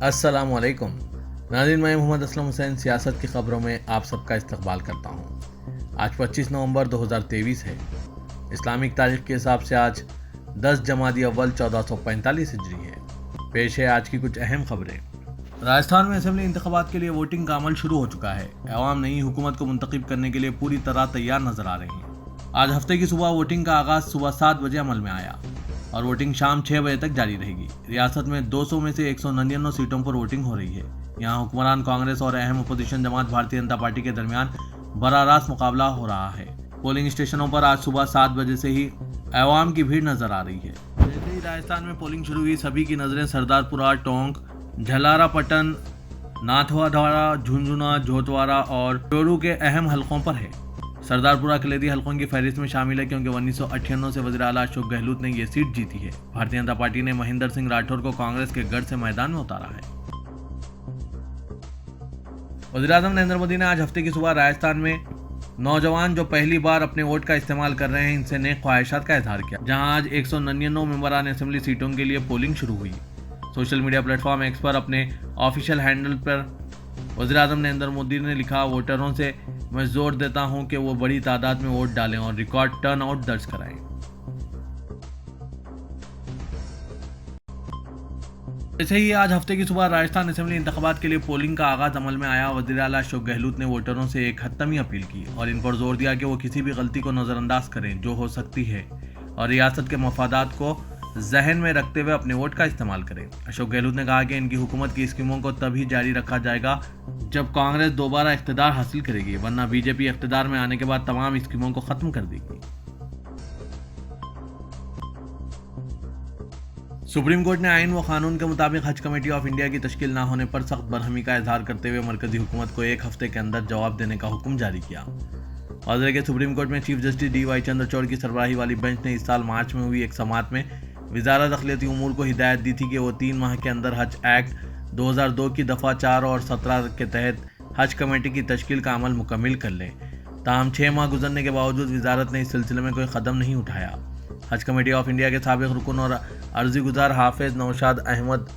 السلام علیکم ناظرین، میں محمد اسلم حسین سیاست کی خبروں میں آپ سب کا استقبال کرتا ہوں۔ آج 25 نومبر 2023 ہے۔ اسلامک تاریخ کے حساب سے آج 10 جمادی اول 1445 ہجری ہے۔ پیش ہے آج کی کچھ اہم خبریں۔ راجستھان میں اسمبلی انتخابات کے لیے ووٹنگ کا عمل شروع ہو چکا ہے۔ عوام نئی حکومت کو منتخب کرنے کے لیے پوری طرح تیار نظر آ رہے ہیں۔ آج ہفتے کی صبح ووٹنگ کا آغاز صبح 7 بجے عمل میں آیا اور ووٹنگ شام 6 بجے تک جاری رہے گی۔ ریاست میں 200 میں سے 199 سیٹوں پر ووٹنگ ہو رہی ہے۔ یہاں حکمران کانگریس اور اہم اپوزیشن جماعت بھارتیہ جنتا پارٹی کے درمیان براہ راست مقابلہ ہو رہا ہے۔ پولنگ اسٹیشنوں پر آج صبح 7 بجے سے ہی عوام کی بھیڑ نظر آ رہی ہے۔ جیسے ہی راجستھان میں پولنگ شروع ہوئی، سبھی کی نظریں سردار پورہ، ٹونک، جھلارا پٹن، ناتھوا دھارا، جھنجھنا، جھوتوارا اور چورو کے اہم حلقوں پر ہے۔ سردار پورہ کلیدی حلقوں کی فہرست میں شامل ہے کیونکہ 1998 سے وزیر اعلیٰ اشوک گہلوت نے یہ سیٹ جیتی ہے۔ بھارتیہ جنتا پارٹی نے مہندر سنگھ راٹھور کو کانگریس کے گڑھ سے میدان میں اتارا ہے۔ وزیر اعظم نریندر مودی نے آج ہفتے کی صبح راجستھان میں نوجوان جو پہلی بار اپنے ووٹ کا استعمال کر رہے ہیں ان سے نیک خواہشات کا اظہار کیا، جہاں آج 199 ممبران اسمبلی سیٹوں کے لیے پولنگ شروع ہوئی۔ Social media platform X پر اپنے آفیشیل ہینڈل پر وزیر اعظم نریندر مودی نے لکھا، ووٹروں سے میں زور دیتا ہوں کہ وہ بڑی تعداد میں ووٹ ڈالیں اور ریکارڈ ٹرن آؤٹ درج کرائیں۔ جیسے ہی آج ہفتے کی صبح راجستھان اسمبلی انتخابات کے لیے پولنگ کا آغاز عمل میں آیا، وزیر اعلیٰ اشوک گہلوت نے ووٹروں سے ایک حتمی اپیل کی اور ان پر زور دیا کہ وہ کسی بھی غلطی کو نظر انداز کریں جو ہو سکتی ہے اور ریاست کے مفادات کو ذہن میں رکھتے ہوئے اپنے ووٹ کا استعمال کریں۔ اشوک گہلوت نے کہا کہ ان کی حکومت کی اسکیموں کو تب ہی جاری رکھا جائے گا جب کانگریس دوبارہ اقتدار حاصل کرے گی، ورنہ بی جے پی اقتدار میں آنے کے بعد تمام اسکیموں کو ختم کر دے گی۔ سپریم کورٹ نے آئین و قانون کے مطابق حج کمیٹی آف انڈیا کی تشکیل نہ ہونے پر سخت برہمی کا اظہار کرتے ہوئے مرکزی حکومت کو 1 ہفتے کے اندر جواب دینے کا حکم جاری کیا۔ واضح ہے کہ سپریم کورٹ میں chief justice D Y Chandrachud کی سربراہی والی بینچ نے اس سال مارچ میں ہوئی ایک سماعت میں وزارت اقلیتی امور کو ہدایت دی تھی کہ وہ 3 ماہ کے اندر حج ایکٹ 2002 کی دفعہ 4 اور 17 کے تحت حج کمیٹی کی تشکیل کا عمل مکمل کر لیں۔ تاہم 6 ماہ گزرنے کے باوجود وزارت نے اس سلسلے میں کوئی قدم نہیں اٹھایا۔ حج کمیٹی آف انڈیا کے سابق رکن اور عرضی گزار حافظ نوشاد احمد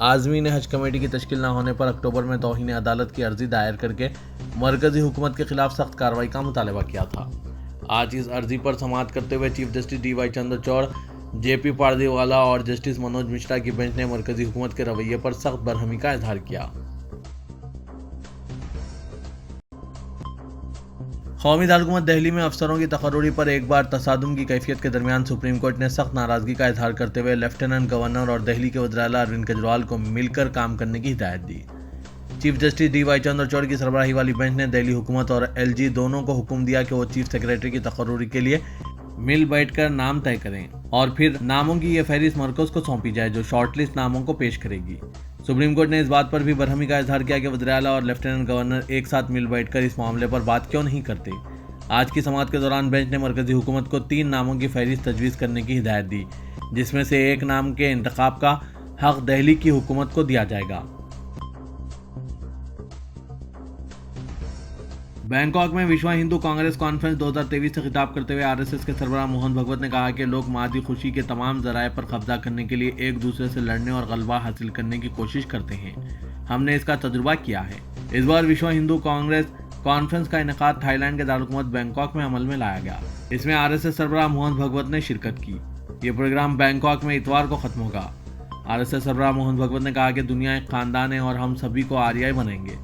اعظمی نے حج کمیٹی کی تشکیل نہ ہونے پر اکتوبر میں توہین عدالت کی عرضی دائر کر کے مرکزی حکومت کے خلاف سخت کارروائی کا مطالبہ کیا تھا۔ آج اس عرضی پر سماعت کرتے ہوئے chief justice D Y Chandrachud, جے پی پاردیوالا اور جسٹس منوج مشرا کی بینچ نے مرکزی حکومت کے رویے پر سخت برہمی کا اظہار کیا۔ قومی دارالحکومت دہلی میں افسروں کی تقرری پر ایک بار تصادم کی کیفیت کے درمیان سپریم کورٹ نے سخت ناراضگی کا اظہار کرتے ہوئے لیفٹیننٹ گورنر اور دہلی کے وزیر اعلیٰ اروند کیجریوال کو مل کر کام کرنے کی ہدایت دی۔ Chief justice D Y Chandrachud کی سربراہی والی بینچ نے دہلی حکومت اور ایل جی دونوں کو حکم دیا کہ وہ چیف سیکریٹری کی تقرری کے لیے مل بیٹھ کر نام طے کریں اور پھر ناموں کی یہ فہرست مرکز کو سونپی جائے جو شارٹ لسٹ ناموں کو پیش کرے گی۔ سپریم کورٹ نے اس بات پر بھی برہمی کا اظہار کیا کہ وزیر اعلیٰ اور لیفٹیننٹ گورنر ایک ساتھ مل بیٹھ کر اس معاملے پر بات کیوں نہیں کرتے۔ آج کی سماعت کے دوران بینچ نے مرکزی حکومت کو 3 ناموں کی فہرست تجویز کرنے کی ہدایت دی، جس میں سے ایک نام کے انتخاب کا حق دہلی کی حکومت کو دیا جائے گا۔ بینکاک میں وشوا ہندو کانگریس کانفرنس 2023 سے خطاب کرتے ہوئے آر ایس ایس کے سربراہ موہن بھگوت نے کہا کہ لوگ مادی خوشی کے تمام ذرائع پر قبضہ کرنے کے لیے ایک دوسرے سے لڑنے اور غلبہ حاصل کرنے کی کوشش کرتے ہیں۔ ہم نے اس کا تجربہ کیا ہے۔ اس بار وشوا ہندو کانگریس کانفرنس کا انعقاد تھائی لینڈ کے دارالحکومت بینکاک میں عمل میں لایا گیا۔ اس میں آر ایس ایس سربراہ موہن بھگوت نے شرکت کی۔ یہ پروگرام بینکاک میں اتوار کو ختم ہوگا۔ آر ایس ایس سربراہ موہن بھگوت نے کہا کہ دنیا ایک خاندان ہے اور ہم سبھی کو آریائی بنائیں گے۔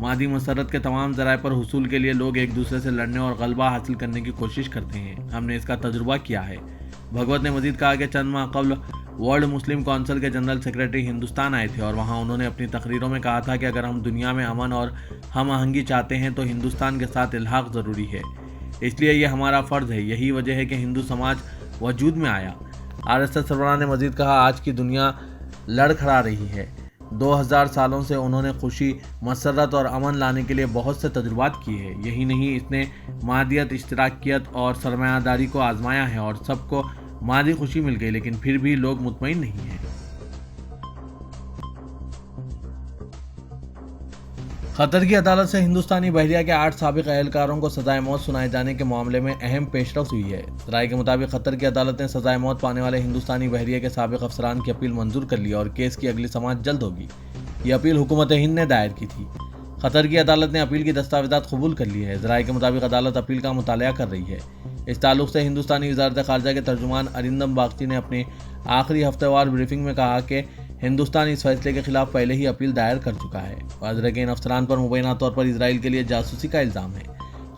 مادی مسرت کے تمام ذرائع پر حصول کے لیے لوگ ایک دوسرے سے لڑنے اور غلبہ حاصل کرنے کی کوشش کرتے ہیں۔ ہم نے اس کا تجربہ کیا ہے۔ بھگوت نے مزید کہا کہ چند ماہ قبل ورلڈ مسلم کونسل کے جنرل سیکریٹری ہندوستان آئے تھے اور وہاں انہوں نے اپنی تقریروں میں کہا تھا کہ اگر ہم دنیا میں امن اور ہم آہنگی چاہتے ہیں تو ہندوستان کے ساتھ الحاق ضروری ہے، اس لیے یہ ہمارا فرض ہے۔ یہی وجہ ہے کہ ہندو سماج وجود میں آیا۔ آر ایس ایس سربراہ نے مزید کہا، آج کی دنیا لڑ کھڑا رہی ہے۔ 2000 سالوں سے انہوں نے خوشی، مسرت اور امن لانے کے لیے بہت سے تجربات کیے ہیں۔ یہی نہیں، اس نے مادیت، اشتراکیت اور سرمایہ داری کو آزمایا ہے اور سب کو مادی خوشی مل گئی، لیکن پھر بھی لوگ مطمئن نہیں ہیں۔ قطر کی عدالت سے ہندوستانی بحریہ کے 8 سابق اہلکاروں کو سزائے موت سنائے جانے کے معاملے میں اہم پیش رفت ہوئی ہے۔ رائے کے مطابق قطر کی عدالت نے سزائے موت پانے والے ہندوستانی بحریہ کے سابق افسران کی اپیل منظور کر لی اور کیس کی اگلی سماعت جلد ہوگی۔ یہ اپیل حکومت ہند نے دائر کی تھی۔ قطر کی عدالت نے اپیل کی دستاویزات قبول کر لی ہے۔ ذرائع کے مطابق عدالت اپیل کا مطالعہ کر رہی ہے۔ اس تعلق سے ہندوستانی وزارت خارجہ کے ترجمان ارندم باگچی نے اپنی آخری ہفتہ وار بریفنگ میں کہا کہ ہندوستان اس فیصلے کے خلاف پہلے ہی اپیل دائر کر چکا ہے۔ واضح ہے کہ ان افسران پر مبینہ طور پر اسرائیل کے لیے جاسوسی کا الزام ہے۔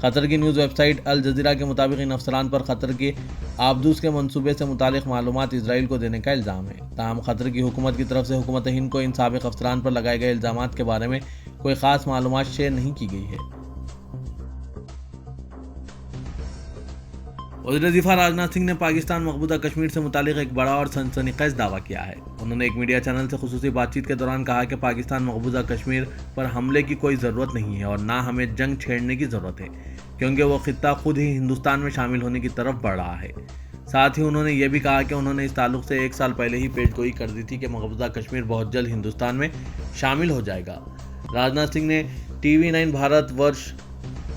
قطر کی نیوز ویب سائٹ الجزیرہ کے مطابق ان افسران پر قطر کے آبدوز کے منصوبے سے متعلق معلومات اسرائیل کو دینے کا الزام ہے۔ تاہم قطر کی حکومت کی طرف سے حکومت ہند کو ان سابق افسران پر لگائے گئے الزامات کے بارے میں کوئی خاص معلومات شیئر نہیں کی گئی ہے۔ وزیر دفاع راجناتھ سنگھ نے پاکستان مقبوضہ کشمیر سے متعلق ایک بڑا اور سنسنی خیز دعویٰ کیا ہے۔ انہوں نے ایک میڈیا چینل سے خصوصی بات چیت کے دوران کہا کہ پاکستان مقبوضہ کشمیر پر حملے کی کوئی ضرورت نہیں ہے اور نہ ہمیں جنگ چھیڑنے کی ضرورت ہے، کیونکہ وہ خطہ خود ہی ہندوستان میں شامل ہونے کی طرف بڑھ رہا ہے۔ ساتھ ہی انہوں نے یہ بھی کہا کہ انہوں نے اس تعلق سے 1 سال پہلے ہی پیش گوئی کر دی تھی کہ مقبوضہ کشمیر بہت جلد ہندوستان میں شامل ہو جائے گا۔ راجناتھ سنگھ نے ٹی وی 9 بھارت ورش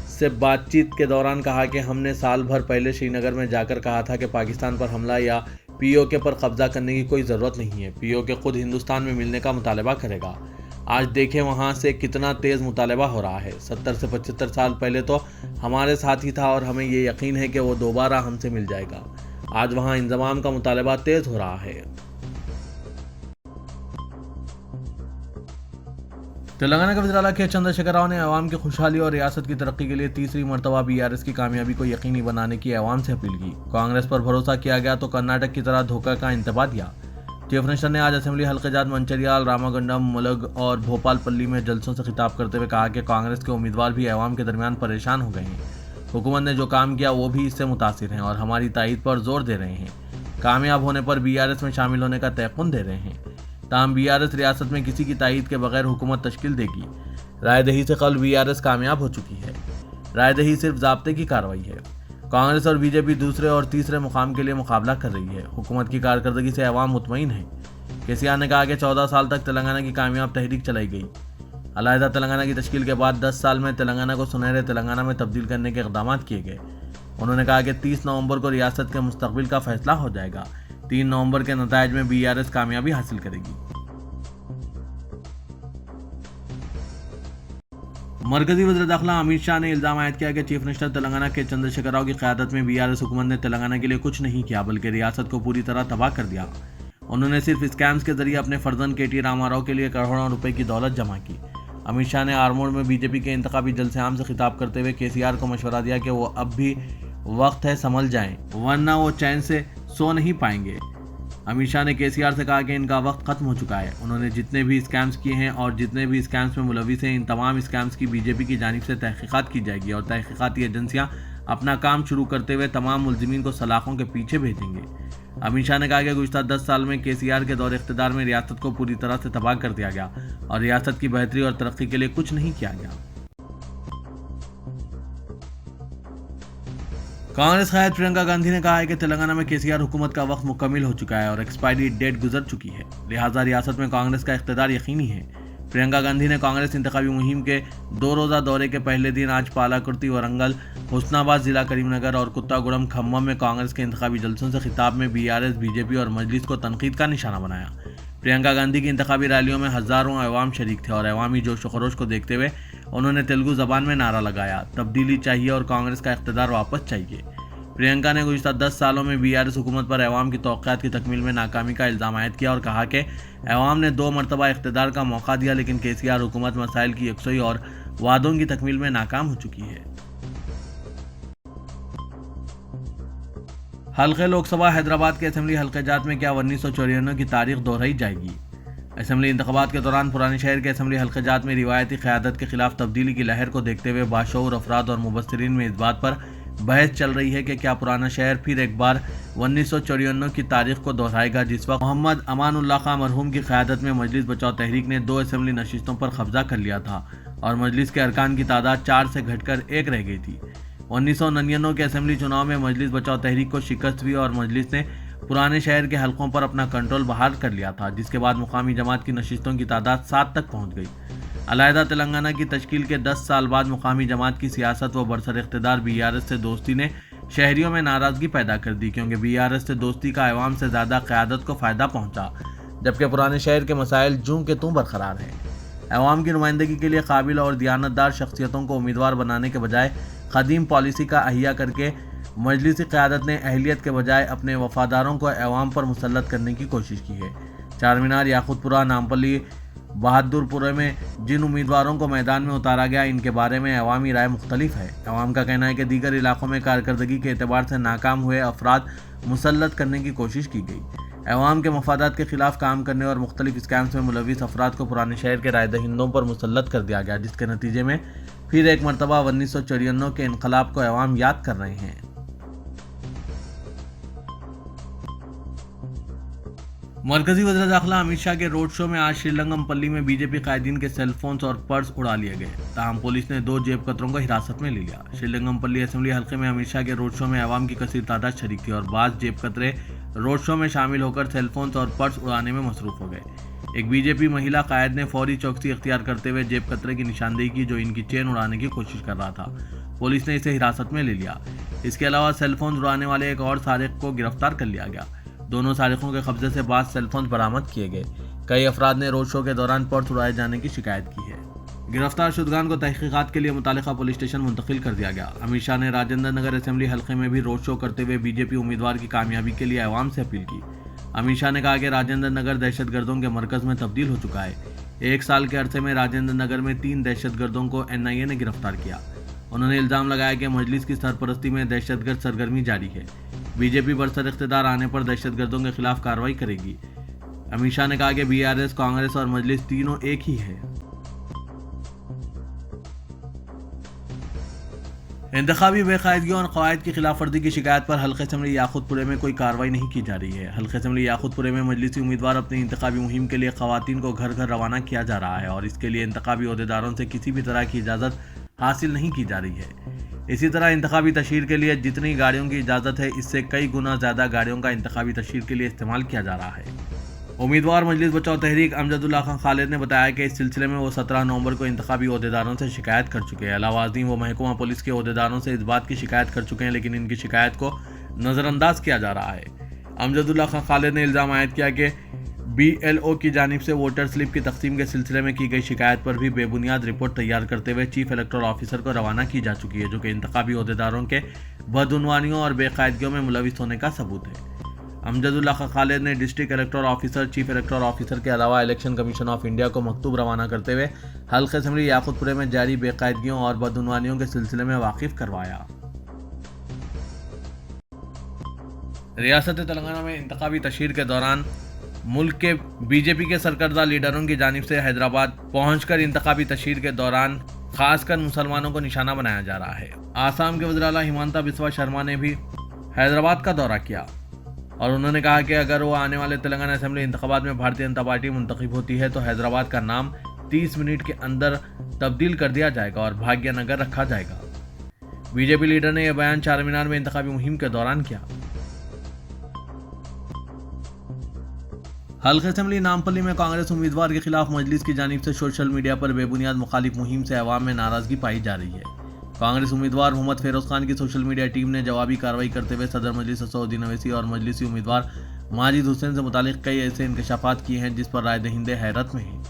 سے بات چیت کے دوران کہا کہ ہم نے سال بھر پہلے شری نگر میں جا کر کہا تھا کہ پاکستان پر حملہ یا پی او کے پر قبضہ کرنے کی کوئی ضرورت نہیں ہے۔ پی او کے خود ہندوستان میں ملنے کا مطالبہ کرے گا۔ آج دیکھیں وہاں سے کتنا تیز مطالبہ ہو رہا ہے۔ 70 سے 75 سال پہلے تو ہمارے ساتھ ہی تھا اور ہمیں یہ یقین ہے کہ وہ دوبارہ ہم سے مل جائے گا۔ آج وہاں انضمام کا مطالبہ تیز ہو رہا ہے۔ تلنگانہ کے وزیر اعلیٰ کے چندر شیکھر راؤ نے عوام کی خوشحالی اور ریاست کی ترقی کے لیے تیسری مرتبہ BRS کی کامیابی کو یقینی بنانے کی عوام سے اپیل کی۔ کانگریس پر بھروسہ کیا گیا تو کرناٹک کی طرح دھوکہ کا انتباہ دیا۔ چیف منسٹر نے آج اسمبلی حلقہ جات منچریال، راماگنڈم، ملگ اور بھوپال پلی میں جلسوں سے خطاب کرتے ہوئے کہا کہ کانگریس کے امیدوار بھی عوام کے درمیان پریشان ہو گئے ہیں۔ حکومت نے جو کام کیا وہ بھی اس سے متاثر ہیں اور ہماری تائید پر زور دے رہے ہیں۔ کامیاب ہونے پر BRS میں شامل ہونے کا تیقن دے رہے ہیں۔ تاہم BRS ریاست میں کسی کی تائید کے بغیر حکومت تشکیل دے گی۔ رائے دہی سے قبل BRS کامیاب ہو چکی ہے۔ رائے دہی صرف ضابطے کی کارروائی ہے۔ کانگریس اور BJP دوسرے اور تیسرے مقام کے لیے مقابلہ کر رہی ہے۔ حکومت کی کارکردگی سے عوام مطمئن ہے۔ KCR نے کہا کہ 14 سال تک تلنگانہ کی کامیاب تحریک چلائی گئی۔ علیحدہ تلنگانہ کی تشکیل کے بعد 10 سال میں تلنگانہ کو سنہرے تلنگانہ میں تبدیل کرنے کے اقدامات کیے گئے۔ انہوں نے کہا کہ 30 نومبر کو ریاست کے مستقبل کا فیصلہ ہو جائے گا۔ 3 نومبر کے نتائج میں BRS کامیابی حاصل کرے گی۔ مرکزی وزیر داخلہ امت شاہ نے الزام عائد کیا کہ چیف منسٹر تلنگانہ کے چندر شیکھر راؤ کی قیادت میں BRS حکومت نے تلنگانہ کے لیے کچھ نہیں کیا بلکہ ریاست کو پوری طرح تباہ کر دیا۔ انہوں نے صرف اسکیمز کے ذریعے اپنے فرزند KT راما راؤ کے لیے کروڑوں روپے کی دولت جمع کی۔ امت شاہ نے آرموڑ میں BJP کے انتخابی جلسے عام سے خطاب کرتے ہوئے KCR کو مشورہ دیا کہ وہ اب بھی وقت ہے سنبھل جائیں ورنہ وہ چین سے سو نہیں پائیں گے۔ امت شاہ نے KCR سے کہا کہ ان کا وقت ختم ہو چکا ہے۔ انہوں نے جتنے بھی اسکیمز کیے ہیں اور جتنے بھی اسکیمز میں ملوث ہیں ان تمام اسکیمز کی BJP کی جانب سے تحقیقات کی جائے گی اور تحقیقاتی ایجنسیاں اپنا کام شروع کرتے ہوئے تمام ملزمین کو سلاخوں کے پیچھے بھیجیں گے۔ امت شاہ نے کہا کہ گزشتہ 10 سال میں KCR کے دور اقتدار میں ریاست کو پوری طرح سے تباہ کر دیا گیا اور ریاست کی بہتری اور ترقی کے لیے کچھ نہیں کیا گیا۔ کانگریس قائد پرینکا گاندھی نے کہا ہے کہ تلنگانہ میں KCR حکومت کا وقت مکمل ہو چکا ہے اور ایکسپائری ڈیٹ گزر چکی ہے، لہٰذا ریاست میں کانگریس کا اقتدار یقینی ہے۔ پرینکا گاندھی نے کانگریس انتخابی مہم کے 2 روزہ دورے کے پہلے دن آج پالاکرتی، ورنگل، حسن آباد ضلع کریم نگر اور کتاگوڑم کھمم میں کانگریس کے انتخابی جلسوں سے خطاب میں BRS، BJP اور مجلس کو تنقید کا نشانہ بنایا۔ پرینکا گاندھی کی انتخابی ریلیوں میں ہزاروں عوام شریک تھے اور عوامی جوش و خروش کو دیکھتے ہوئے انہوں نے تیلگو زبان میں نعرہ لگایا، تبدیلی چاہیے اور کانگریس کا اقتدار واپس چاہیے۔ پرینکا نے گزشتہ 10 سالوں میں BRS حکومت پر عوام کی توقعات کی تکمیل میں ناکامی کا الزام عائد کیا اور کہا کہ عوام نے 2 مرتبہ اقتدار کا موقع دیا لیکن KCR حکومت مسائل کی یکسوئی اور وعدوں کی تکمیل میں ناکام ہو چکی ہے۔ حلقہ لوک سبھا حیدرآباد کے اسمبلی حلقہ جات میں کیا 1994 کی تاریخ دہرائی جائے گی؟ اسمبلی انتخابات کے دوران پرانے شہر کے اسمبلی حلقہ جات میں روایتی قیادت کے خلاف تبدیلی کی لہر کو دیکھتے ہوئے باشعور افراد اور مبصرین میں اس بات پر بحث چل رہی ہے کہ کیا پرانا شہر پھر ایک بار 1994 کی تاریخ کو دہرائے گا جس وقت محمد امان اللہ خان مرحوم کی قیادت میں مجلس بچاؤ تحریک نے 2 اسمبلی نشستوں پر قبضہ کر لیا تھا اور مجلس کے ارکان کی تعداد 4 سے گھٹ کر 1 رہ گئی تھی۔ 1999 کے اسمبلی چناؤ میں مجلس بچاؤ تحریک کو شکست ہوئی اور مجلس نے پرانے شہر کے حلقوں پر اپنا کنٹرول بحال کر لیا تھا، جس کے بعد مقامی جماعت کی نشستوں کی تعداد 7 تک پہنچ گئی۔ علیحدہ تلنگانہ کی تشکیل کے 10 سال بعد مقامی جماعت کی سیاست و برسر اقتدار BRS سے دوستی نے شہریوں میں ناراضگی پیدا کر دی، کیونکہ BRS سے دوستی کا عوام سے زیادہ قیادت کو فائدہ پہنچا، جبکہ پرانے شہر کے مسائل جوں کے توں برقرار ہیں۔ عوام کی نمائندگی کے لیے قابل اور دیانتدار شخصیتوں کو امیدوار بنانے کے بجائے قدیم پالیسی کا احیا کر کے مجلسی قیادت نے اہلیت کے بجائے اپنے وفاداروں کو عوام پر مسلط کرنے کی کوشش کی ہے۔ چار مینار، یاقوت پورہ، نامپلی، بہادر پورے میں جن امیدواروں کو میدان میں اتارا گیا، ان کے بارے میں عوامی رائے مختلف ہے۔ عوام کا کہنا ہے کہ دیگر علاقوں میں کارکردگی کے اعتبار سے ناکام ہوئے افراد مسلط کرنے کی کوشش کی گئی۔ عوام کے مفادات کے خلاف کام کرنے اور مختلف اسکیمز میں ملوث افراد کو پرانے شہر کے رائے دہندوں پر مسلط کر دیا گیا، جس کے نتیجے میں پھر ایک مرتبہ 1994 کے انقلاب کو عوام یاد کر رہے ہیں۔ مرکزی وزیر داخلہ امت شاہ کے روڈ شو میں آج شری لنگم پلی میں بی جے پی قائدین کے سیل فونز اور پرس اڑا لیے گئے، تاہم پولیس نے 2 جیب کتروں کو حراست میں لے لیا۔ شری لنگم پلی اسمبلی حلقے میں امت شاہ کے روڈ شو میں عوام کی کثیر تعداد شریک تھی اور بعض جیب کترے روڈ شو میں شامل ہو کر سیل فونز اور پرس اڑانے میں مصروف ہو گئے۔ ایک بی جے پی مہیلا قائد نے فوری چوکسی اختیار کرتے ہوئے جیب کترے کی نشاندہی کی جو ان کی چین اڑانے کی کوشش کر رہا تھا۔ پولیس نے اسے حراست میں لے لیا۔ اس کے علاوہ سیل فونز اڑانے والے ایک اور سارق کو گرفتار کر لیا گیا۔ دونوں سارقوں کے قبضے سے بعض سیل فونز برآمد کیے گئے۔ کئی افراد نے روڈ شو کے دوران پرس اڑائے جانے کی شکایت کی ہے۔ گرفتار شدگان کو تحقیقات کے لیے متعلقہ پولیس اسٹیشن منتقل کر دیا گیا۔ امت شاہ نے راجندر نگر اسمبلی حلقے میں بھی روڈ شو کرتے ہوئے بی جے پی امیدوار کی کامیابی کے لیے عوام سے اپیل کی۔ امت شاہ نے کہا کہ راجندر نگر دہشت گردوں کے مرکز میں تبدیل ہو چکا ہے۔ 1 سال کے عرصے میں راجندر نگر میں 3 دہشت گردوں کو NIA نے گرفتار کیا۔ انہوں نے الزام لگایا کہ مجلس کی سرپرستی میں دہشت گرد سرگرمی جاری ہے۔ بی جے پی برسر اقتدار آنے پر دہشت گردوں کے خلاف کارروائی کرے گی۔ امت شاہ نے کہا کہ BRS، کانگریس اور مجلس تینوں ایک ہی ہے۔ انتخابی بے قاعدگیوں اور قواعد کی خلاف ورزی کی شکایت پر حلقہ اسمبلی یاقوت پورے میں کوئی کارروائی نہیں کی جا رہی ہے۔ حلقہ اسمبلی یاقوت پورے میں مجلسی امیدوار اپنی انتخابی مہم کے لیے خواتین کو گھر گھر روانہ کیا جا رہا ہے اور اس کے لیے انتخابی عہدیداروں سے کسی بھی طرح کی اجازت حاصل نہیں کی جا رہی ہے۔ اسی طرح انتخابی تشہیر کے لیے جتنی گاڑیوں کی اجازت ہے، اس سے کئی گنا زیادہ گاڑیوں کا انتخابی تشہیر کے لیے استعمال کیا جا رہا ہے۔ امیدوار مجلس بچاؤ تحریک امجد اللہ خان خالد نے بتایا کہ اس سلسلے میں وہ 17 نومبر کو انتخابی عہدیداروں سے شکایت کر چکے ہیں۔ علاوہ ازیں وہ محکمہ پولیس کے عہدیداروں سے اس بات کی شکایت کر چکے ہیں، لیکن ان کی شکایت کو نظر انداز کیا جا رہا ہے۔ امجد اللہ خان خالد نے الزام عائد کیا کہ BLO کی جانب سے ووٹر سلپ کی تقسیم کے سلسلے میں کی گئی شکایت پر بھی بے بنیاد رپورٹ تیار کرتے ہوئے چیف الیکٹورل آفیسر کو روانہ کی جا چکی ہے، جو کہ انتخابی عہدیداروں کے بدعنوانیوں اور بے قاعدگیوں میں ملوث ہونے کا ثبوت ہے۔ امجد اللہ خان خالد نے district electoral officer, chief electoral officer کے علاوہ الیکشن کمیشن آف انڈیا کو مکتوب روانہ کرتے ہوئے حلقہ اسمبلی یاقوت پورے میں جاری بے قاعدگیوں اور بدعنوانیوں کے سلسلے میں واقف کروایا۔ ریاست تلنگانہ میں انتخابی تشہیر کے دوران ملک کے بی جے پی کے سرکردہ لیڈروں کی جانب سے حیدرآباد پہنچ کر انتخابی تشہیر کے دوران خاص کر مسلمانوں کو نشانہ بنایا جا رہا ہے۔ آسام کے وزیر اعلیٰ ہمانتا بسوا شرما نے بھی حیدرآباد کا دورہ کیا اور انہوں نے کہا کہ اگر وہ آنے والے تلنگانہ اسمبلی انتخابات میں بھارتیہ جنتا پارٹی منتخب ہوتی ہے تو حیدرآباد کا نام 30 منٹ کے اندر تبدیل کر دیا جائے گا اور بھاگیہ نگر رکھا جائے گا۔ بی جے پی لیڈر نے یہ بیان چار مینار میں انتخابی مہم کے دوران کیا۔ حلقہ اسمبلی نامپلی میں کانگریس امیدوار کے خلاف مجلس کی جانب سے سوشل میڈیا پر بے بنیاد مخالف مہم سے عوام میں ناراضگی پائی جا رہی ہے۔ کانگریس امیدوار محمد فیروز خان کی سوشل میڈیا ٹیم نے جوابی کارروائی کرتے ہوئے صدر مجلس اسد الدین اویسی اور مجلسی امیدوار ماجد حسین سے متعلق کئی ایسے انکشافات کیے ہیں جس پر رائے دہندے حیرت میں ہیں۔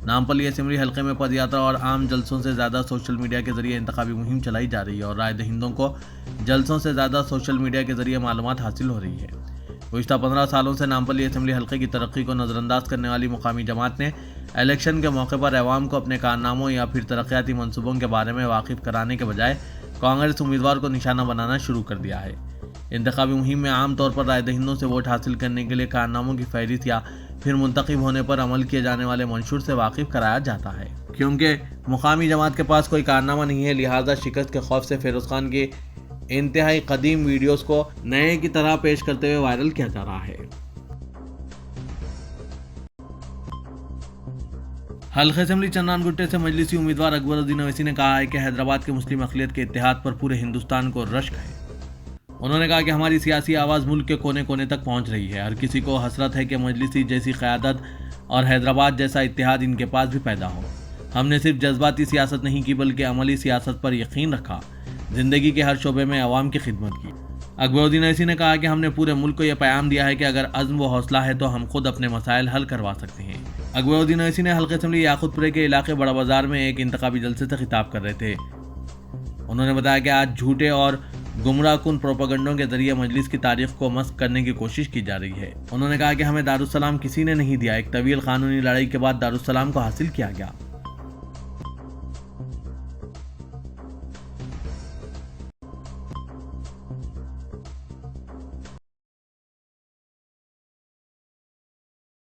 نامپلی اسمبلی حلقے میں پد یاترا اور عام جلسوں سے زیادہ سوشل میڈیا کے ذریعے انتخابی مہم چلائی جا رہی ہے اور رائے دہندوں کو جلسوں سے زیادہ سوشل میڈیا کے ذریعے معلومات حاصل ہو رہی ہے۔ گزشتہ 15 سالوں سے نامپلی اسمبلی حلقے کی ترقی کو نظر انداز کرنے والی مقامی جماعت نے الیکشن کے موقع پر عوام کو اپنے کارناموں یا پھر ترقیاتی منصوبوں کے بارے میں واقف کرانے کے بجائے کانگریس امیدوار کو نشانہ بنانا شروع کر دیا ہے۔ انتخابی مہم میں عام طور پر رائے دہندوں سے ووٹ حاصل کرنے کے لیے کارناموں کی فہرست یا پھر منتخب ہونے پر عمل کیے جانے والے منشور سے واقف کرایا جاتا ہے۔ کیونکہ مقامی جماعت کے پاس کوئی کارنامہ نہیں ہے، لہٰذا شکست کے خوف سے فیروز خان کی انتہائی قدیم ویڈیوز کو نئے کی طرح پیش کرتے ہوئے وائرل کیا جا رہا ہے۔ حلقہ اسمبلی چندران گٹے سے مجلسی امیدوار اکبر الدین اویسی نے کہا ہے کہ حیدرآباد کے مسلم اقلیت کے اتحاد پر پورے ہندوستان کو رشک ہے۔ انہوں نے کہا کہ ہماری سیاسی آواز ملک کے کونے کونے تک پہنچ رہی ہے۔ ہر کسی کو حسرت ہے کہ مجلسی جیسی قیادت اور حیدرآباد جیسا اتحاد ان کے پاس بھی پیدا ہو۔ ہم نے صرف جذباتی سیاست نہیں کی بلکہ عملی سیاست پر یقین رکھا، زندگی کے ہر شعبے میں عوام کی خدمت کی۔ اکبرالدین اویسی نے کہا کہ ہم نے پورے ملک کو یہ پیغام دیا ہے کہ اگر عزم و حوصلہ ہے تو ہم خود اپنے مسائل حل کروا سکتے ہیں۔ اکبرالدین اویسی نے حلقہ اسمبلی یاقوت پورے کے علاقے بڑا بازار میں ایک انتخابی جلسے سے خطاب کر رہے تھے۔ انہوں نے بتایا کہ آج جھوٹے اور گمراہ کن پروپیگنڈوں کے ذریعے مجلس کی تاریخ کو مسخ کرنے کی کوشش کی جا رہی ہے۔ انہوں نے کہا کہ ہمیں دارالسلام کسی نے نہیں دیا، ایک طویل قانونی لڑائی کے بعد دارالسلام کو حاصل کیا گیا۔